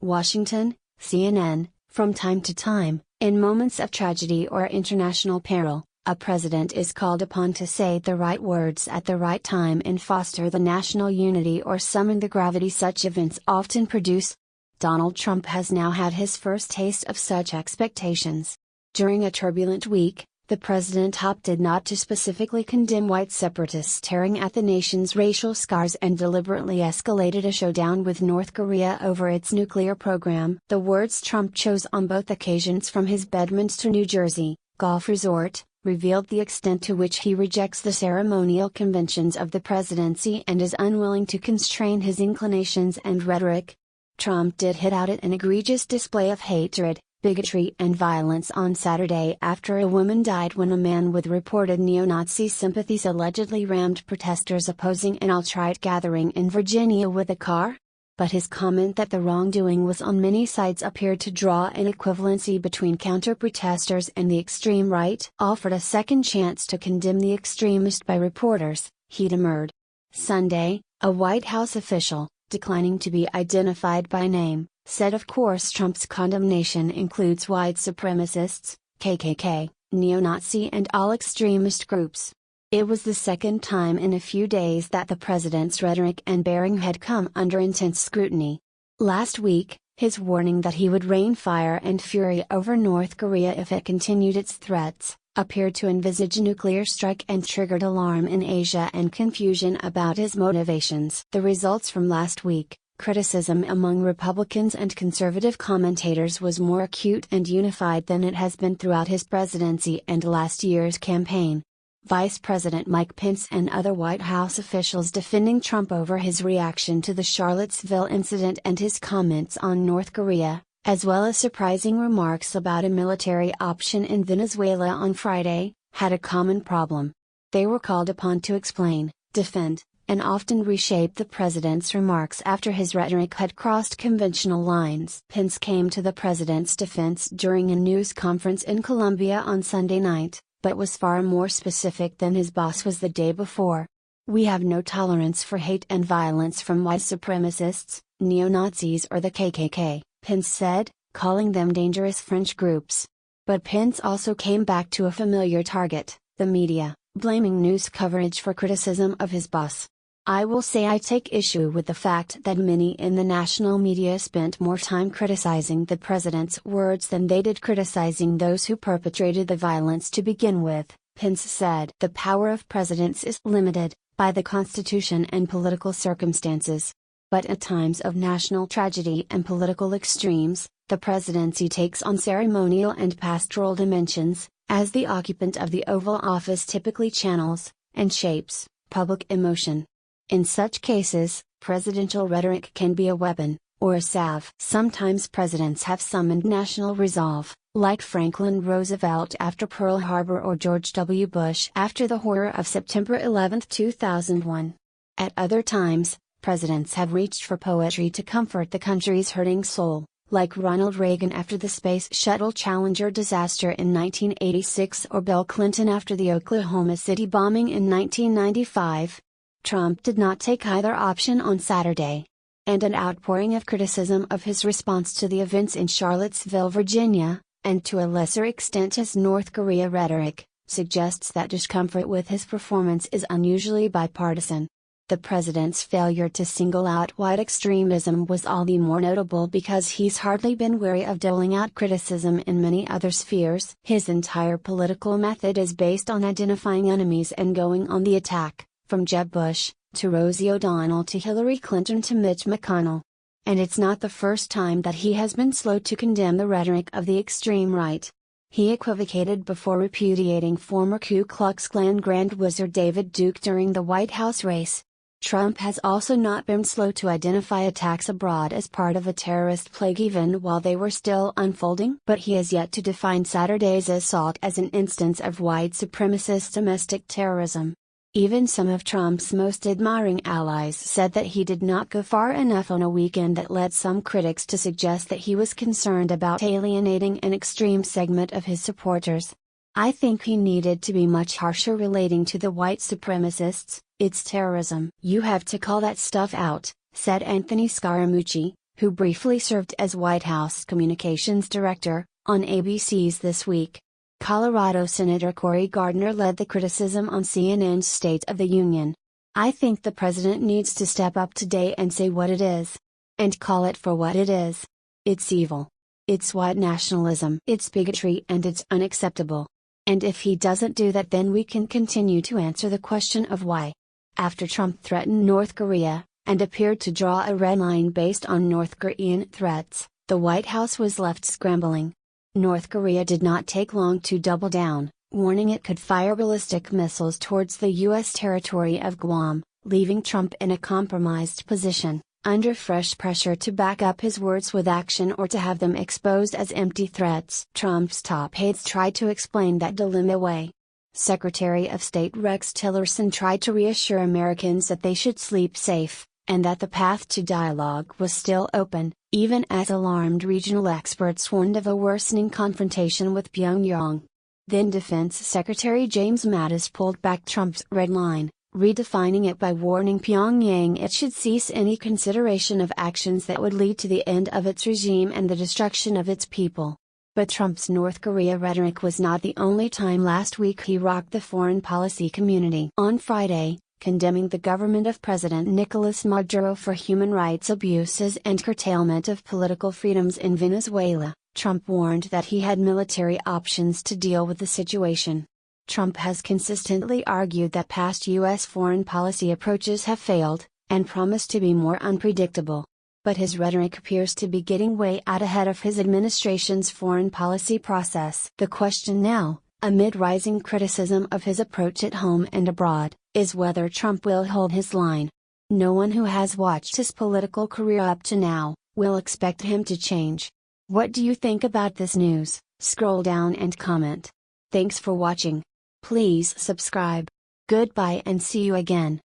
Washington, CNN. From time to time, in moments of tragedy or international peril, a president is called upon to say the right words at the right time and foster the national unity or summon the gravity such events often produce. Donald Trump has now had his first taste of such expectations. During a turbulent week, the president opted not to specifically condemn white separatists tearing at the nation's racial scars and deliberately escalated a showdown with North Korea over its nuclear program. The words Trump chose on both occasions from his Bedminster, New Jersey, golf resort, revealed the extent to which he rejects the ceremonial conventions of the presidency and is unwilling to constrain his inclinations and rhetoric. Trump did hit out at an egregious display of hatred, bigotry and violence on Saturday after a woman died when a man with reported neo-Nazi sympathies allegedly rammed protesters opposing an alt-right gathering in Virginia with a car. But his comment that the wrongdoing was on many sides appeared to draw an equivalency between counter-protesters and the extreme right. Offered a second chance to condemn the extremist by reporters, he demurred. Sunday, a White House official, declining to be identified by name, said of course Trump's condemnation includes white supremacists, KKK, neo-Nazi and all extremist groups. It was the second time in a few days that the president's rhetoric and bearing had come under intense scrutiny. Last week, his warning that he would rain fire and fury over North Korea if it continued its threats, appeared to envisage a nuclear strike and triggered alarm in Asia and confusion about his motivations. The results from last week, criticism among Republicans and conservative commentators was more acute and unified than it has been throughout his presidency and last year's campaign. Vice President Mike Pence and other White House officials defending Trump over his reaction to the Charlottesville incident and his comments on North Korea, as well as surprising remarks about a military option in Venezuela on Friday, had a common problem. They were called upon to explain, defend, and often reshape the president's remarks after his rhetoric had crossed conventional lines. Pence came to the president's defense during a news conference in Columbia on Sunday night, but was far more specific than his boss was the day before. "We have no tolerance for hate and violence from white supremacists, neo-Nazis or the KKK, Pence said, calling them dangerous fringe groups. But Pence also came back to a familiar target, the media, blaming news coverage for criticism of his boss. "I will say I take issue with the fact that many in the national media spent more time criticizing the president's words than they did criticizing those who perpetrated the violence to begin with," Pence said. "The power of presidents is limited by the Constitution and political circumstances. But at times of national tragedy and political extremes, the presidency takes on ceremonial and pastoral dimensions, as the occupant of the Oval Office typically channels, and shapes, public emotion. In such cases, presidential rhetoric can be a weapon, or a salve. Sometimes presidents have summoned national resolve, like Franklin Roosevelt after Pearl Harbor or George W. Bush after the horror of September 11, 2001. At other times, presidents have reached for poetry to comfort the country's hurting soul, like Ronald Reagan after the Space Shuttle Challenger disaster in 1986 or Bill Clinton after the Oklahoma City bombing in 1995. Trump did not take either option on Saturday. And an outpouring of criticism of his response to the events in Charlottesville, Virginia, and to a lesser extent his North Korea rhetoric, suggests that discomfort with his performance is unusually bipartisan. The president's failure to single out white extremism was all the more notable because he's hardly been wary of doling out criticism in many other spheres. His entire political method is based on identifying enemies and going on the attack, from Jeb Bush, to Rosie O'Donnell to Hillary Clinton to Mitch McConnell. And it's not the first time that he has been slow to condemn the rhetoric of the extreme right. He equivocated before repudiating former Ku Klux Klan Grand Wizard David Duke during the White House race. Trump has also not been slow to identify attacks abroad as part of a terrorist plague even while they were still unfolding. But he has yet to define Saturday's assault as an instance of white supremacist domestic terrorism. Even some of Trump's most admiring allies said that he did not go far enough on a weekend that led some critics to suggest that he was concerned about alienating an extreme segment of his supporters. "I think he needed to be much harsher relating to the white supremacists. It's terrorism. You have to call that stuff out," said Anthony Scaramucci, who briefly served as White House Communications Director, on ABC's This Week. Colorado Senator Cory Gardner led the criticism on CNN's State of the Union. "I think the president needs to step up today and say what it is. And call it for what it is. It's evil. It's white nationalism. It's bigotry, and it's unacceptable. And if he doesn't do that, then we can continue to answer the question of why." After Trump threatened North Korea, and appeared to draw a red line based on North Korean threats, the White House was left scrambling. North Korea did not take long to double down, warning it could fire ballistic missiles towards the U.S. territory of Guam, leaving Trump in a compromised position, under fresh pressure to back up his words with action or to have them exposed as empty threats. Trump's top aides tried to explain that dilemma away. Secretary of State Rex Tillerson tried to reassure Americans that they should sleep safe, and that the path to dialogue was still open, even as alarmed regional experts warned of a worsening confrontation with Pyongyang. Then Defense Secretary James Mattis pulled back Trump's red line, redefining it by warning Pyongyang it should cease any consideration of actions that would lead to the end of its regime and the destruction of its people. But Trump's North Korea rhetoric was not the only time last week he rocked the foreign policy community. On Friday, condemning the government of President Nicolas Maduro for human rights abuses and curtailment of political freedoms in Venezuela, Trump warned that he had military options to deal with the situation. Trump has consistently argued that past U.S. foreign policy approaches have failed, and promised to be more unpredictable. But his rhetoric appears to be getting way out ahead of his administration's foreign policy process. The question now, amid rising criticism of his approach at home and abroad, is whether Trump will hold his line. No one who has watched his political career up to now will expect him to change. What do you think about this news? Scroll down and comment. Thanks for watching. Please subscribe. Goodbye and see you again.